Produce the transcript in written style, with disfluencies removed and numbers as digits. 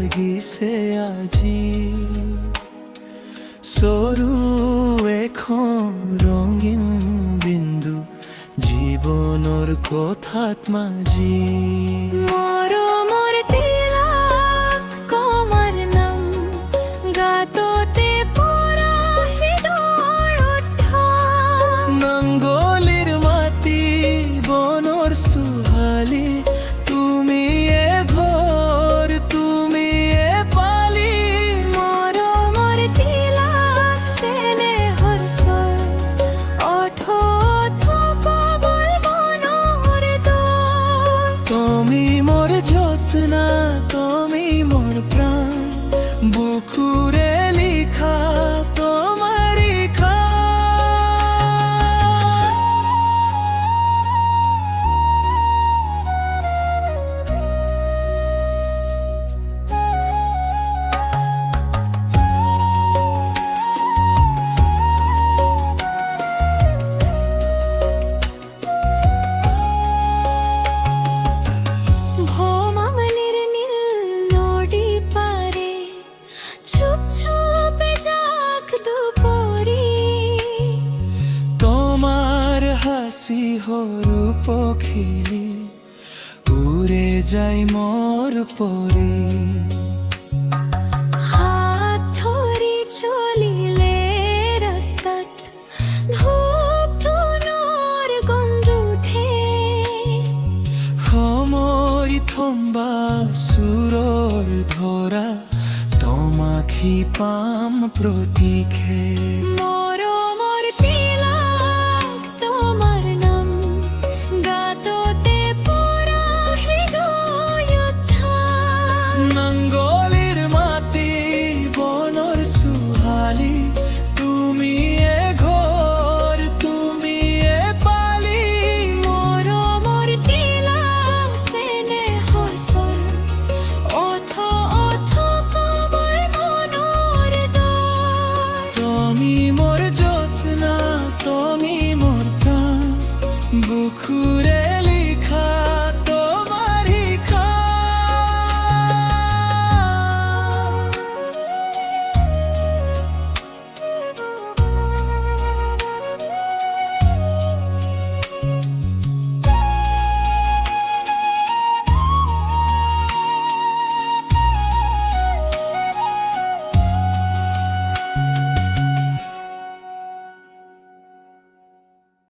লাগিছে আজি সৰু এখন ৰঙীন বিন্দু জীৱনৰ কথাত মাজি মৰমৰ তিলক কমাৰ নাম গাততে পৰা হৃদয় উত্থান নাংগলিৰ মাটি বনৰ সুহালি তুমি এ ঘৰ তুমি এ পালি মৰমৰ তিলক চেনেহৰ স্বৰ অথ কবল মনৰ দৰ তুমি মোর জ্যোৎস্না তুমি মোর প্রাণ বুকুরে লিখা তোমারি খা ভোমামলের নীল নদী পারে ছুপ ছুপে যাক দুপরি তোমার হাসি হরু পখিলি উড়ে যাই মোর পরি হাত ধরি চলিলে রাস্তাত ধূপ ধুনোর গন্ধ উঠে সমরি থম্বা সুরর ধরা তোমাখি পাম প্রতীক্ষে মরমর তিলক তোমার নাম গাততে পৰা হৃদয় উত্থান নাঙ্গলির মাটি বনৰ সুহালি তুমি এ ঘৰ তুমি এ পালি মৰমৰ তিলক চেনেহৰ স্বৰ অথ কবল মনৰ দৰ তুমি মোর জ্যোৎস্না তুমি মোর প্রাণ বুকুরে লিখা